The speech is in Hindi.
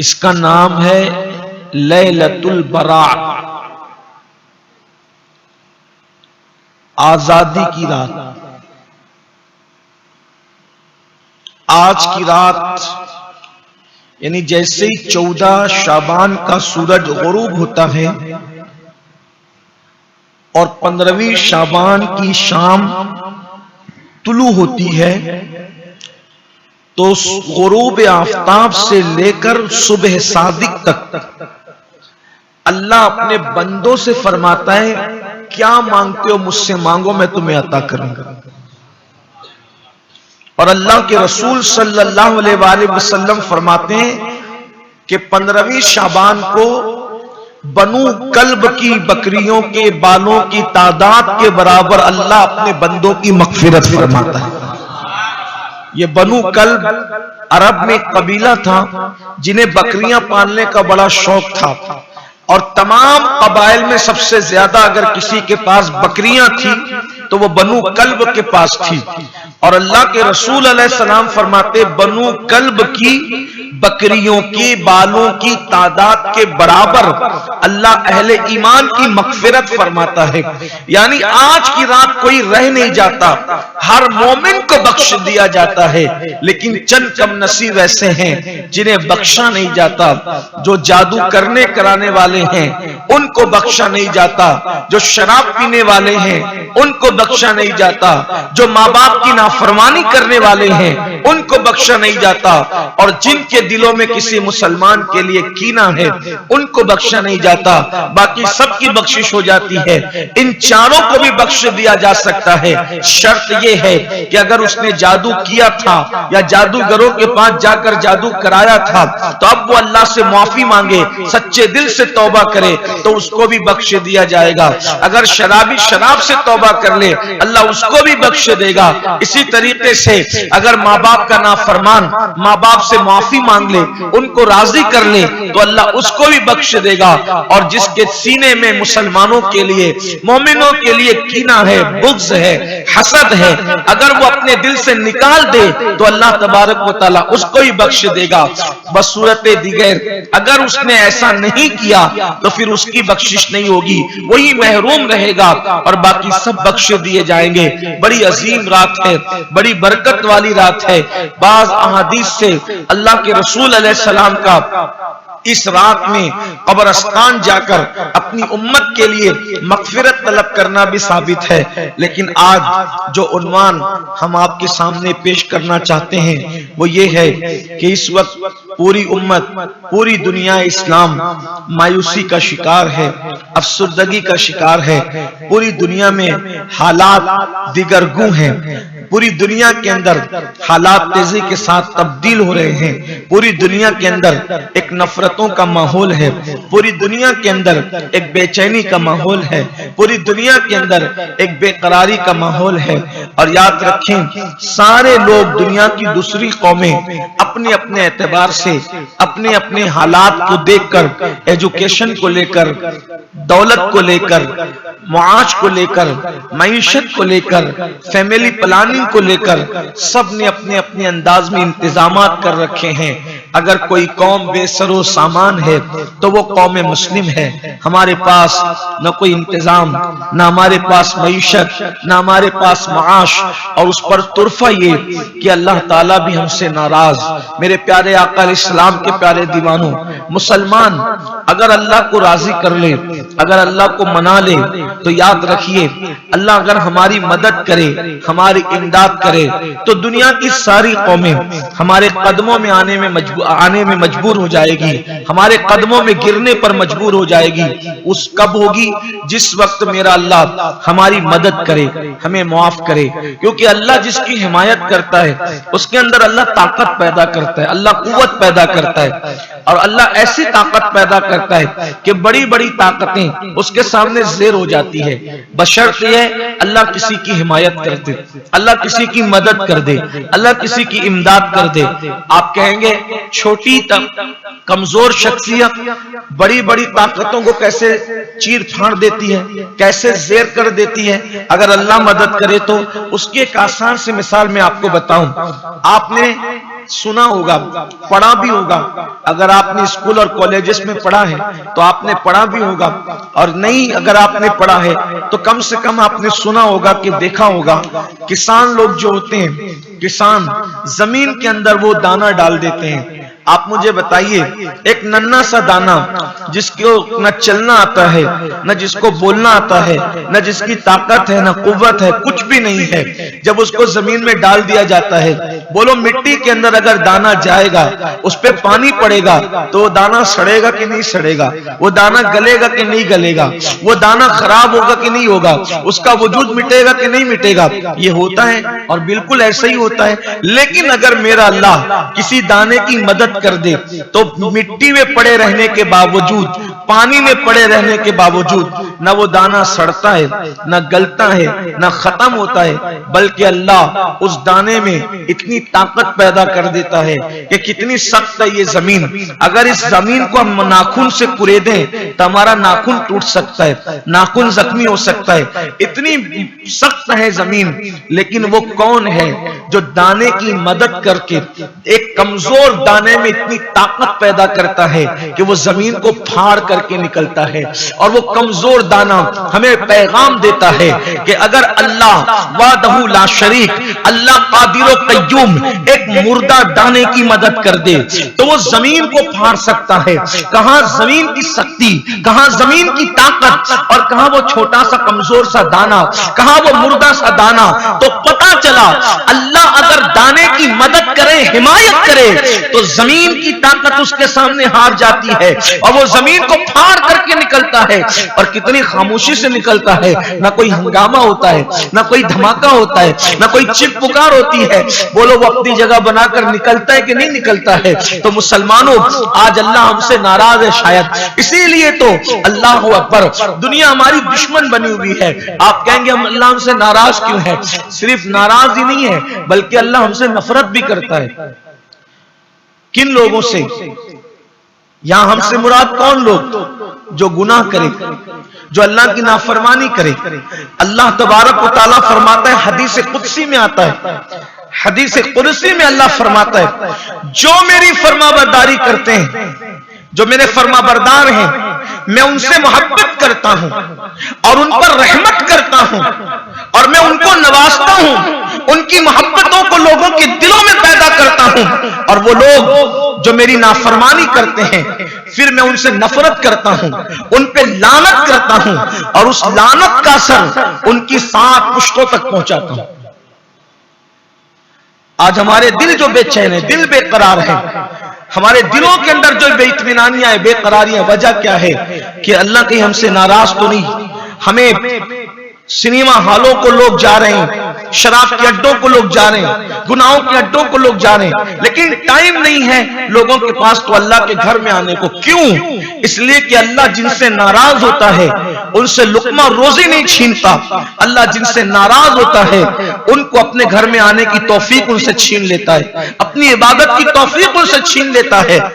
इसका नाम है लैलतुल बराअ, आजादी की रात। आज की रात यानी जैसे ही 14 शाबान का सूरज गुरूब होता है और 15वीं शाबान की शाम तुलू होती है, तो गुरूब आफताब से लेकर सुबह सादिक तक अल्लाह अपने बंदों से फरमाता है, क्या मांगते हो मुझसे मांगो, मैं तुम्हें अता करूंगा। और अल्लाह के रसूल सल्लल्लाहु अलैहि वसल्लम फरमाते हैं कि 15वीं शाबान को बनु कल्ब की बकरियों के बालों की तादाद के बराबर अल्लाह अपने बंदों की मगफिरत फरमाता है। ये बनु कल्ब अरब में एक कबीला था जिन्हें बकरियां पालने का बड़ा शौक था, और तमाम कबाइल में सबसे ज्यादा अगर किसी के पास बकरियां थी तो वो बनु कल्ब के पास थी। और अल्लाह के रसूल अलैहिस्सलाम फरमाते, बनु कल्ब की बकरियों के बालों की तादाद के बराबर अल्लाह अहले ईमान की मगफिरत फरमाता है। यानी आज की रात कोई रह नहीं जाता, हर मोमिन को बख्श दिया जाता है, लेकिन चंद कम नसीब ऐसे हैं जिन्हें बख्शा नहीं जाता। जो जादू करने कराने वाले हैं उनको बख्शा नहीं जाता, जो शराब पीने वाले हैं उनको बख्शा नहीं जाता, जो माँ बाप की नाफरमानी करने वाले हैं उनको बख्शा नहीं जाता, और जिनके दिलों में किसी मुसलमान के लिए कीना है उनको बख्शा नहीं जाता। बाकी सबकी बख्शिश हो जाती है। इन चारों को भी बख्श दिया जा सकता है। शर्त यह है कि अगर उसने जादू किया था या जादूगरों के पास जाकर जादू कराया था तो अब वो अल्लाह से माफी मांगे, सच्चे दिल से तौबा करे तो उसको भी बख्श दिया जाएगा। अगर शराबी शराब से तौबा कर ले अल्लाह उसको भी बख्श देगा। इसी तरीके से अगर माँ बाप का नाफरमान माँ बाप से माफी मांग ले, उनको राजी कर ले तो अल्लाह उसको भी बख्श देगा। और जिसके सीने में मुसलमानों के लिए मोमिनों के लिए कीना है, बुग़्ज़ है, हसद है, अगर वो अपने दिल से निकाल दे तो अल्लाह तबारक व तआला उसको ही बख्श देगा। बसूरते दिगर अगर उसने ऐसा नहीं किया तो फिर उसकी बख्शिश नहीं होगी, वही महरूम रहेगा और बाकी सब बख्श दिए जाएंगे। बड़ी अजीम रात है, बड़ी बरकत वाली रात है। बाज़ अहादीस से अल्लाह के रसूल अलैहिस्सलाम का इस रात में कब्रिस्तान जाकर अपनी उम्मत के लिए मगफिरत तलब करना भी साबित है। लेकिन आज जो उन्वान हम आपके सामने पेश करना चाहते हैं वो ये है कि इस वक्त पूरी उम्मत, पूरी दुनिया इस्लाम मायूसी का शिकार है, अफसरदगी का शिकार है। पूरी दुनिया में हालात दिगरगू हैं, पूरी दुनिया के अंदर हालात तेजी के साथ तब्दील हो रहे हैं। पूरी दुनिया के अंदर एक नफरतों का माहौल है, पूरी दुनिया के अंदर एक बेचैनी का माहौल है, पूरी दुनिया के अंदर एक बेकरारी का माहौल है। और याद रखें, सारे लोग दुनिया की दूसरी कौमें अपने अपने एतबार से अपने अपने हालात को देखकर, एजुकेशन को लेकर, दौलत को लेकर, मुआश को लेकर, मईशत को लेकर, फैमिली प्लानिंग को लेकर सब ने अपने अपने अंदाज में इंतजामात कर रखे हैं। अगर कोई कौम बेसरो सामान है तो वो कौम मुस्लिम है। हमारे पास न कोई इंतजाम, न हमारे पास मईशत, न हमारे पास मुआश, और उस पर तुरफा ये कि अल्लाह ताला भी हमसे नाराज। मेरे प्यारे आका इस्लाम के प्यारे दीवानों, मुसलमान अगर अल्लाह को राजी कर ले, अगर अल्लाह को मना ले तो याद रखिए, अल्लाह अगर हमारी मदद करे, हमारी इमदाद करे तो दुनिया की सारी कौमें हमारे कदमों में आने में मजबूर हो जाएगी, हमारे कदमों में गिरने पर मजबूर हो जाएगी। उस कब होगी? जिस वक्त मेरा अल्लाह हमारी मदद करे, हमें माफ करे। क्योंकि अल्लाह जिसकी हिमायत करता है उसके अंदर अल्लाह ताकत पैदा करता है, अल्लाह कुव्वत पैदा करता है, और अल्लाह ऐसी ताकत पैदा करता है कि बड़ी बड़ी ताकतें उसके सामने ज़ेर हो जाती है। बशर्त यह अल्लाह किसी की हिमायत कर दे, अल्लाह किसी की मदद कर दे, अल्लाह किसी की इमदाद कर दे। आप कहेंगे छोटी कमजोर शख्सियत बड़ी बड़ी ताकतों को कैसे चीर फाड़ देती है, कैसे ज़ेर कर देती है। अगर अल्लाह मदद करे तो उसकी एक आसान सी मिसाल मैं आपको बताऊं। आपने सुना होगा, पढ़ा भी होगा। अगर आपने स्कूल और कॉलेजेस में पढ़ा है तो आपने पढ़ा भी होगा, और नहीं अगर आपने पढ़ा है तो कम से कम आपने सुना होगा कि देखा होगा। किसान लोग जो होते हैं, किसान जमीन के अंदर वो दाना डाल देते हैं। आप मुझे बताइए, एक नन्हा सा दाना जिसको न चलना आता है, न जिसको बोलना आता है, न जिसकी ताकत है, न कुव्वत है, कुछ भी नहीं है, जब उसको जमीन में डाल दिया जाता है, बोलो मिट्टी के अंदर अगर दाना जाएगा, उस पे पानी पड़ेगा तो वो दाना सड़ेगा कि नहीं सड़ेगा? वो दाना गलेगा कि नहीं गलेगा? वो दाना खराब होगा कि नहीं होगा? उसका वजूद मिटेगा कि नहीं मिटेगा? ये होता है, और बिल्कुल ऐसा ही होता है। लेकिन अगर मेरा अल्लाह किसी दाने की मदद कर दे तो मिट्टी में पड़े रहने के बावजूद, पानी में पड़े रहने के बावजूद न वो दाना सड़ता है, न गलता है, न खत्म होता है, बल्कि अल्लाह उस दाने में इतनी ताकत पैदा कर देता है कि कितनी सख्त है ये जमीन। अगर इस जमीन को हम नाखून से कुरेदें तो हमारा नाखून टूट सकता है, नाखून जख्मी हो सकता है, इतनी सख्त है जमीन। लेकिन वो कौन है जो दाने की मदद करके एक कमजोर दाने में इतनी ताकत पैदा करता है कि वो जमीन को फाड़ करके निकलता है, और वो कमजोर दाना हमें पैगाम देता है कि अगर अल्लाह वादहू ला शरीक, अल्लाह कादिर कय्यूम एक मुर्दा दाने की मदद कर दे तो वो जमीन को फाड़ सकता है। कहां जमीन की शक्ति, कहां जमीन की ताकत, और कहां वो छोटा सा कमजोर सा दाना, कहां वो मुर्दा सा दाना। तो पता चला अल्लाह अगर दाने की मदद करे, हिमायत करे, तो जमीन की ताकत उसके सामने हार जाती है और वो जमीन को फाड़ करके निकलता है। और कितनी खामोशी से निकलता है, ना कोई हंगामा होता है, ना कोई धमाका होता है, ना कोई चिप पुकार होती है। बोलो वो अपनी जगह बनाकर निकलता है कि नहीं निकलता है? तो मुसलमानों, आज अल्लाह हमसे नाराज है शायद, इसीलिए तो अल्लाह अकबर, दुनिया हमारी दुश्मन बनी हुई है। आप कहेंगे हम अल्लाह हमसे नाराज क्यों है? सिर्फ नाराज ही नहीं है, बल्कि अल्लाह हमसे नफरत भी करता है। किन लोगों से? यहां हमसे मुराद कौन लोग? जो गुनाह करे, जो अल्लाह की नाफरमानी करे। अल्लाह तबारक व तआला फरमाता है, हदीस कुदसी में आता है, हदीस कुदसी में अल्लाह फरमाता है, जो मेरी फरमाबरदारी करते हैं, जो मेरे फरमाबरदार हैं, मैं उनसे मोहब्बत करता हूं और उन पर रहमत करता हूं और मैं उनको नवाजता हूं, उनकी मोहब्बतों को लोगों के दिलों में पैदा करता हूं। और वो लोग जो मेरी नाफरमानी करते हैं, फिर मैं उनसे नफरत करता हूं, उन पे लानत करता हूं और उस लानत का असर उनकी 7 पुश्तों तक पहुंचाता हूं। आज हमारे दिल जो बेचैन है, दिल बेकरार है, हमारे दिलों के अंदर जो बेइत्मीनानियां है, बेकरारियां, वजह क्या है? कि अल्लाह कहीं हमसे नाराज तो नहीं। हमें सिनेमा हॉलों को लोग जा रहे हैं, शराब के अड्डों को लोग जा रहे हैं, गुनाहों के अड्डों को लोग जा रहे हैं, लेकिन टाइम नहीं है लोगों के पास तो अल्लाह के घर में आने को। क्यों? इसलिए कि अल्लाह जिनसे नाराज होता है उनसे लुकमा रोजी नहीं छीनता। अल्लाह जिनसे नाराज होता है उनको अपने घर में आने की तौफीक उनसे छीन लेता है, अपनी इबादत की तौफीक उनसे छीन लेता है।